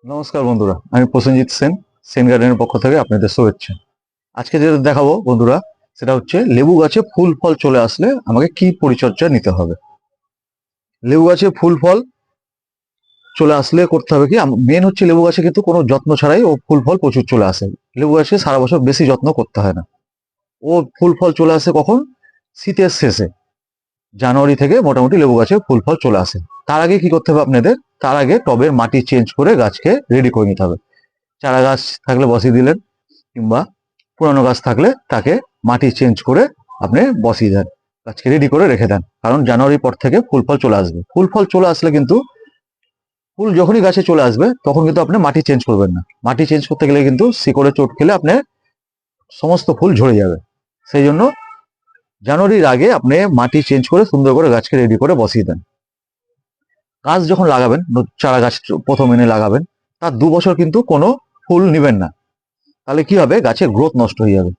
নমস্কার বন্ধুরা, আমি প্রসেনজিৎ সেন। সেন গার্ডেনের পক্ষ থেকে আপনাদের শুভেচ্ছা। আজকে যেটা দেখাবো বন্ধুরা, সেটা হচ্ছে লেবু গাছে ফুল ফল চলে আসলে আমাকে কি পরিচর্যা নিতে হবে। লেবু গাছে ফুল ফল চলে আসলে করতে হবে কি, মেন হচ্ছে লেবু গাছে কিন্তু কোনো যত্ন ছাড়াই ও ফুল ফল প্রচুর চলে আসে। লেবু গাছে সারা বছর বেশি যত্ন করতে হয় না। ও ফুল ফল চলে আসে কখন? শীতের শেষে, জানুয়ারি থেকে মোটামুটি লেবু গাছে ফুল ফল চলে আসে। তার আগে কি করতে হবে আপনাদের? তার আগে টবের মাটি চেঞ্জ করে গাছকে রেডি করে নিতে হবে। চারা গাছ থাকলে বসিয়ে দিলেন, কিংবা পুরানো গাছ থাকলে তাকে মাটি চেঞ্জ করে আপনি বসিয়ে দেন, গাছকে রেডি করে রেখে দেন। কারণ জানুয়ারির পর থেকে ফুল ফল চলে আসবে। ফুল ফল চলে আসলে কিন্তু, ফুল যখনই গাছে চলে আসবে তখন কিন্তু আপনি মাটি চেঞ্জ করবেন না। মাটি চেঞ্জ করতে গেলে কিন্তু শিকড়ে চোট খেলে আপনার সমস্ত ফুল ঝরে যাবে। সেই জন্য জানুয়ারির আগে আপনি মাটি চেঞ্জ করে সুন্দর করে গাছকে রেডি করে বসিয়ে দেন। গাছ যখন লাগাবেন, চারা গাছ প্রথম এনে লাগাবেন, তার 2 বছর কিন্তু কোনো ফুল নেবেন না। তাহলে কি হবে? গাছের গ্রোথ নষ্ট হয়ে যাবে।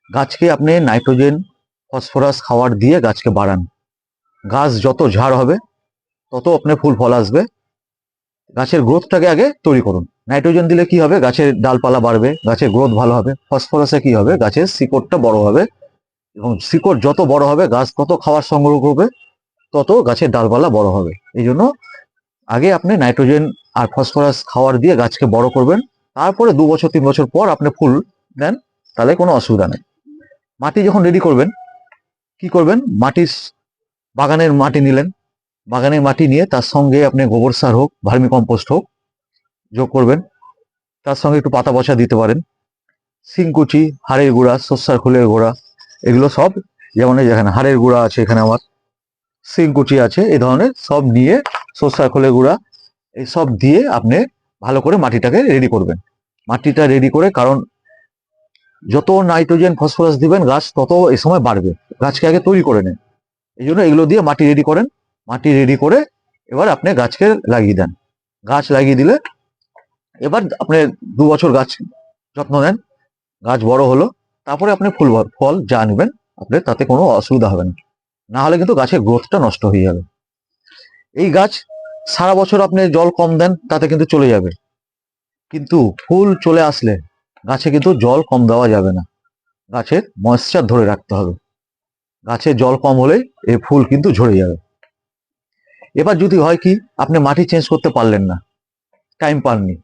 গাছকে আপনি নাইট্রোজেন, ফসফরাস খাবার দিয়ে গাছকে বাড়ান। গাছ যত ঝাড় হবে তত আপনার ফুল ফল আসবে। গাছের গ্রোথটাকে আগে তৈরি করুন। নাইট্রোজেন দিলে কি হবে? গাছের ডালপালা বাড়বে, গাছের গ্রোথ ভালো হবে। ফসফরাসে কি হবে? গাছের শিকড়টা বড় হবে, এবং শিকড় যত বড় হবে গাছ তত খাবার সংগ্রহ করবে, তত গাছের ডালপালা বড় হবে। এই জন্য আগে আপনি নাইট্রোজেন আর ফসফরাস খাবার দিয়ে গাছকে বড় করবেন। তারপরে 2 বছর 3 বছর পর আপনি ফুল দেন, তাহলে কোনো অসুবিধা নেই। মাটি যখন রেডি করবেন, কি করবেন? বাগানের মাটি নিলেন, বাগানের মাটি নিয়ে তার সঙ্গে আপনি গোবর সার হোক, ভার্মি কম্পোস্ট হোক যোগ করবেন। তার সঙ্গে একটু পাতা পচা দিতে পারেন, শিংকুচি, হাড়ের গুঁড়া, সর্ষার খোলের গুঁড়া, এগুলো সব, যেমন এই যেখানে হাড়ের গুঁড়া আছে, এখানে আমার শিংকুচি আছে, এই ধরনের সব নিয়ে, সর্ষার খোলের গুঁড়া, এই সব দিয়ে আপনি ভালো করে মাটিটাকে রেডি করবেন। মাটিটা রেডি করে, কারণ যত নাইট্রোজেন ফসফরাস দিবেন গাছ তত এই সময় বাড়বে। গাছকে আগে তৈরি করে নেন। এই জন্য এগুলো দিয়ে মাটি রেডি করেন। মাটি রেডি করে এবার আপনি গাছকে লাগিয়ে দেন। গাছ লাগিয়ে দিলে এবার আপনি 2 বছর গাছ যত্ন নেন, গাছ বড় হলো, তারপরে আপনি ফুল ফল যা নেবেন, আপনার তাতে কোনো অসুবিধা হবে না। না হলে কিন্তু গাছের গ্রোথটা নষ্ট হয়ে যাবে। এই গাছ সারা বছর আপনি জল কম দেন তাতে কিন্তু চলে যাবে, কিন্তু ফুল চলে আসলে গাছে কিন্তু জল কম দেওয়া যাবে না। গাছের ময়েশ্চার ধরে রাখতে হবে। গাছে জল কম হলেই এই ফুল কিন্তু ঝরে যাবে। এবার যদি হয় কি, আপনি মাটি চেঞ্জ করতে পারলেন না, টাইম পাননি,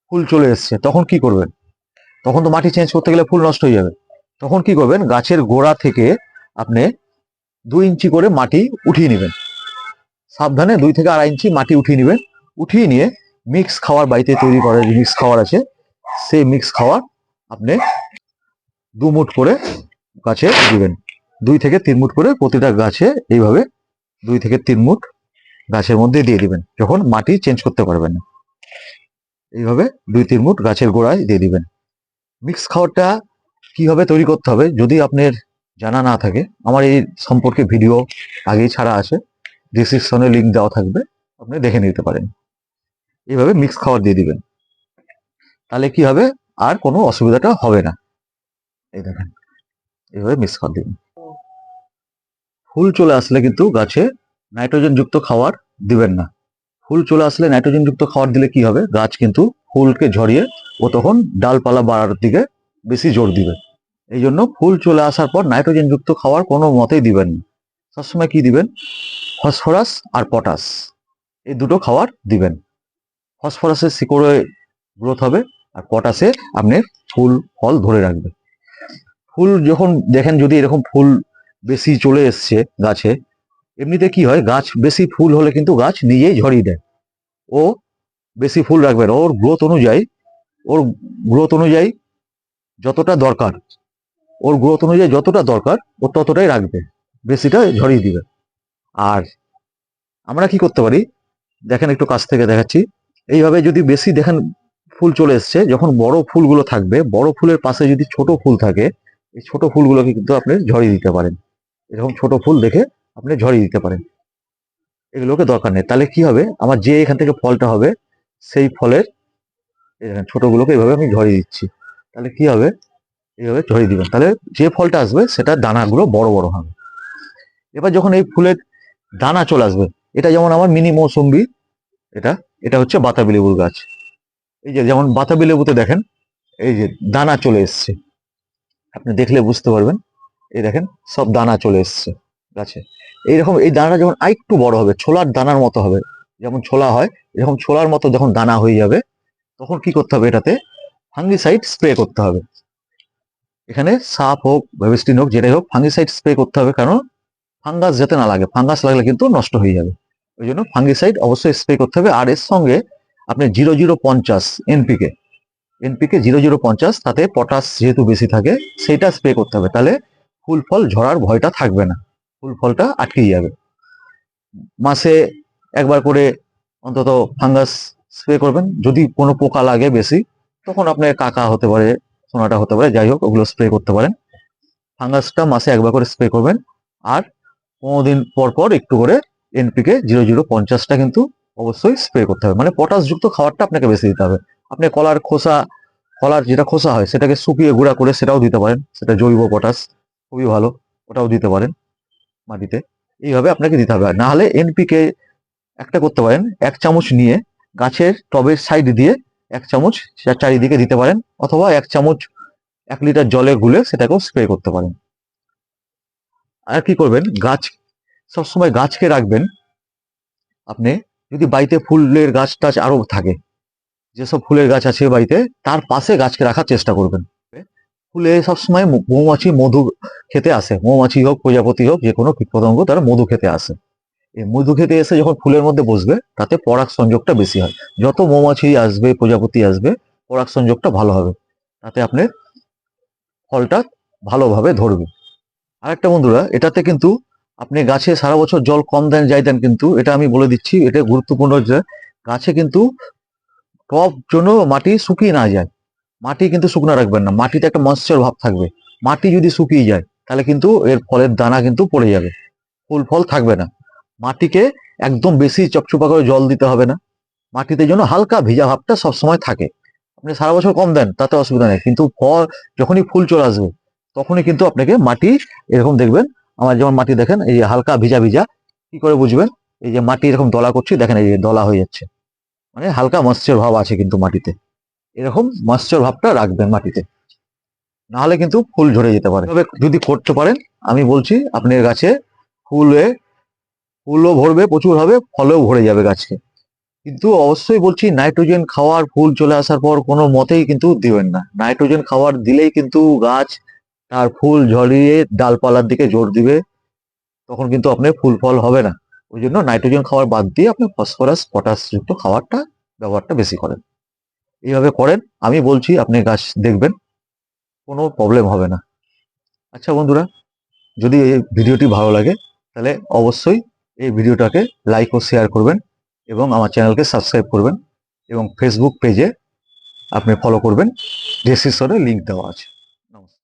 ফুল চলে এসছে, তখন কি করবেন? তখন তো মাটি চেঞ্জ করতে গেলে ফুল নষ্ট হয়ে যাবে। তখন কি করবেন? গাছের গোড়া থেকে আপনি 2 ইঞ্চি করে মাটি উঠিয়ে নেবেন। সাবধানে 2 থেকে আড়াই ইঞ্চি মাটি উঠিয়ে নেবেন। উঠিয়ে নিয়ে মিক্স খাবার, বাড়িতে তৈরি করে যে মিক্স খাবার আছে, সেই মিক্স খাবার আপনি 2 মুঠ করে গাছে দিবেন। 2 থেকে 3 মুঠ করে প্রতিটা গাছে, এইভাবে 2 থেকে 3 মুঠ গাছের মধ্যে দিয়ে দিবেন যখন মাটি চেঞ্জ করতে পারবেন না। এইভাবে 2-3 মুঠ গাছের গোড়ায় দিয়ে দিবেন। মিক্স খাবারটা কিভাবে তৈরি করতে হবে যদি আপনার জানা না থাকে, আমার এই সম্পর্কে ভিডিও আগেই ছাড়া আছে, ডিসক্রিপশনে লিঙ্ক দেওয়া থাকবে, আপনি দেখে নিতে পারেন। এইভাবে মিক্স খাবার দিয়ে দিবেন, তাহলে কি হবে? আর কোনো অসুবিধাটা হবে না। এই দেখেন, এইভাবে মিক্স খাবার দিবেন। ফুল চলে আসলে কিন্তু গাছে নাইট্রোজেন যুক্ত খাবার দিবেন না। ফুল চলে আসলে নাইট্রোজেন যুক্ত খাবার দিলে কি হবে? গাছ কিন্তু ফুলকে ঝরিয়ে ও তখন ডালপালা বাড়ার দিকে বেশি জোর দিবে। এই জন্য ফুল চলে আসার পর নাইট্রোজেন যুক্ত খাবার কোনো মতেই দিবেন না। সবসময় কি দিবেন? ফসফরাস আর পটাশ, এই দুটো খাবার দিবেন। ফসফরাসে শিকড়ে গ্রোথ হবে, আর পটাশে আপনি ফুল ফল ধরে রাখবে। ফুল যখন দেখেন যদি এরকম ফুল বেশি চলে এসছে গাছে, এমনিতে কি হয়, গাছ বেশি ফুল হলে কিন্তু গাছ নিজেই ঝরিয়ে দেয়। ও বেশি ফুল রাখবে না, ওর গ্রোথ অনুযায়ী যতটা দরকার, ওর গ্রোথ অনুযায়ী যতটা দরকার ও ততটাই রাখবে, বেশিটা ঝরিয়ে দিবে। আর আমরা কি করতে পারি দেখেন, একটু কাছ থেকে দেখাচ্ছি। এইভাবে যদি বেশি দেখেন ফুল চলে এসছে, যখন বড় ফুলগুলো থাকবে, বড় ফুলের পাশে যদি ছোট ফুল থাকে, এই ছোট ফুলগুলোকে কিন্তু আপনি ঝরিয়ে দিতে পারেন। এরকম ছোট ফুল দেখে আপনি ঝরিয়ে দিতে পারেন, এগুলোকে দরকার নেই। তাহলে কি হবে? আমার যে এখান থেকে ফলটা হবে, সেই ফলের ছোটগুলোকে এইভাবে আমি ঝরিয়ে দিচ্ছি। তাহলে কি হবে? এইভাবে ঝরিয়ে দিবেন, তাহলে যে ফলটা আসবে সেটা দানাগুলো বড় বড় হবে। এবার যখন এই ফুলের দানা চলে আসবে, এটা যেমন আমার মিনি মৌসুম্বি, এটা এটা হচ্ছে বাতাবি লেবুর গাছ। এই যে যেমন বাতাবি লেবুতে দেখেন এই যে দানা চলে এসছে, আপনি দেখলে বুঝতে পারবেন। এই দেখেন সব দানা চলে এসছে গাছে। এইরকম এই দানাটা যখন আরেকটু বড় হবে, ছোলার দানার মতো হবে, যেমন ছোলা হয় এরকম ছোলার মতো যখন দানা হয়ে যাবে, তখন কি করতে হবে, এটাতে ফাঙ্গিসাইড স্প্রে করতে হবে। এখানে সাপ হোক ভেবেস্টিন হোক যেটাই হোক, ফাঙ্গিসাইড স্প্রে করতে হবে, কারণ ফাঙ্গাস যাতে না লাগে, ফাঙ্গাস লাগলে কিন্তু নষ্ট হয়ে যাবে। ওই জন্য ফাঙ্গিসাইড অবশ্যই স্প্রে করতে হবে। আর এর সঙ্গে আপনি 0050 এনপিকে, এনপিকে 0050, তাতে পটাশ যেহেতু বেশি থাকে সেইটা স্প্রে করতে হবে, তাহলে ফুল ফল ঝরার ভয়টা থাকবে না, ফুল ফলটা আটকে যাবে। মাসে একবার করে অন্তত ফাঙ্গাস স্প্রে করবেন। যদি কোনো পোকা লাগে বেশি, তখন আপনার কাকা হতে পারে, সোনাটা হতে পারে, যাই হোক ওগুলো স্প্রে করতে পারেন। ফাঙ্গাসটা মাসে একবার করে স্প্রে করবেন। আর 15 দিন পর পর একটু করে এনপিকে 0050টা কিন্তু অবশ্যই স্প্রে করতে হবে। মানে পটাশ যুক্ত খাবারটা আপনাকে বেশি দিতে হবে। আপনি কলার খোসা, কলার যেটা খোসা হয় সেটাকে শুকিয়ে গুঁড়া করে সেটাও দিতে পারেন, সেটা জৈব পটাশ, খুবই ভালো, ওটাও দিতে পারেন মাটিতে। এইভাবে আপনাকে দিতে হবে। না হলে এনপিকে একটা করতে পারেন, 1 চামচ নিয়ে গাছের টবের সাইড দিয়ে 1 চামচ চারিদিকে দিতে পারেন, অথবা 1 চামচ 1 লিটার জলে গুলে সেটাকেও স্প্রে করতে পারেন। আর কি করবেন, গাছ সবসময় গাছকে রাখবেন আপনি, যদি বাড়িতে ফুলের গাছ টাছ আরো থাকে, যেসব ফুলের গাছ আছে বাড়িতে, তার পাশে গাছকে রাখার চেষ্টা করবেন। ফুলে সবসময় মৌমাছি মধু খেতে আসে, মৌমাছি হোক প্রজাপতি হোক যে কোনো কীটপতঙ্গ তারা মধু খেতে আসে। এই মধু খেতে এসে যখন ফুলের মধ্যে বসবে, তাতে পরাগ সংযোগটা বেশি হয়। যত মৌমাছি আসবে প্রজাপতি আসবে, পরাগ সংযোগটা ভালো হবে, তাতে আপনার ফলটা ভালোভাবে ধরবে। আরেকটা বন্ধুরা, এটাতে কিন্তু আপনি গাছে সারা বছর জল কম দেন যাই দেন, কিন্তু এটা আমি বলে দিচ্ছি, এটা গুরুত্বপূর্ণ যে গাছে কিন্তু টব জন্য মাটি শুকিয়ে না যায়। মাটি কিন্তু শুকনো রাখবেন না, মাটিতে একটা ময়েশ্চার ভাব থাকবে। মাটি যদি শুকিয়ে যায় তাহলে কিন্তু এর ফলের দানা কিন্তু পড়ে যাবে, ফুল ফল থাকবে না। মাটিকে একদম বেশি চপচপা করে জল দিতে হবে না, মাটিতে যেন হালকা ভিজা ভাবটা সবসময় থাকে। আপনি সারা বছর কম দেন তাতে অসুবিধা নেই, কিন্তু ফল যখনই ফুল চলে আসবে তখনই কিন্তু আপনাকে মাটি এরকম দেখবেন, আমার যেমন মাটি দেখেন এই যে হালকা ভিজা ভিজা, কি করে বুঝবেন, এই যে মাটি এরকম দলা করছি দেখেন, এই যে দলা হয়ে যাচ্ছে, মানে হালকা ময়েশ্চার ভাব আছে কিন্তু মাটিতে। এরকম ময়েশ্চার ভাবটা রাখবেন মাটিতে, না হলে কিন্তু ফুল ঝরে যেতে পারে। তবে যদি করতে পারেন, আমি বলছি আপনার গাছে ফুলে ফুলও ভরবে, প্রচুর হবে, ফলেও ভরে যাবে গাছকে। কিন্তু অবশ্যই বলছি, নাইট্রোজেন খাওয়ার ফুল চলে আসার পর কোনো মতেই কিন্তু দিবেন না। নাইট্রোজেন খাওয়ার দিলেই কিন্তু গাছ তার ফুল ঝরিয়ে ডালপালার দিকে জোর দিবে, তখন কিন্তু আপনার ফুল ফল হবে না। ওই জন্য নাইট্রোজেন খাওয়ার বাদ দিয়ে আপনি ফসফরাস পটাশ যুক্ত খাবারটা ব্যবহারটা বেশি করেন। এইভাবে করেন, আমি বলছি আপনি গাছ দেখবেন কোনো প্রবলেম হবে না। আচ্ছা বন্ধুরা, যদি এই ভিডিওটি ভালো লাগে তাহলে অবশ্যই এই ভিডিওটাকে লাইক ও শেয়ার করবেন, এবং আমার চ্যানেলকে সাবস্ক্রাইব করবেন, এবং ফেসবুক পেজে আপনি ফলো করবেন, ডেসক্রিপশনে লিংক দেওয়া আছে।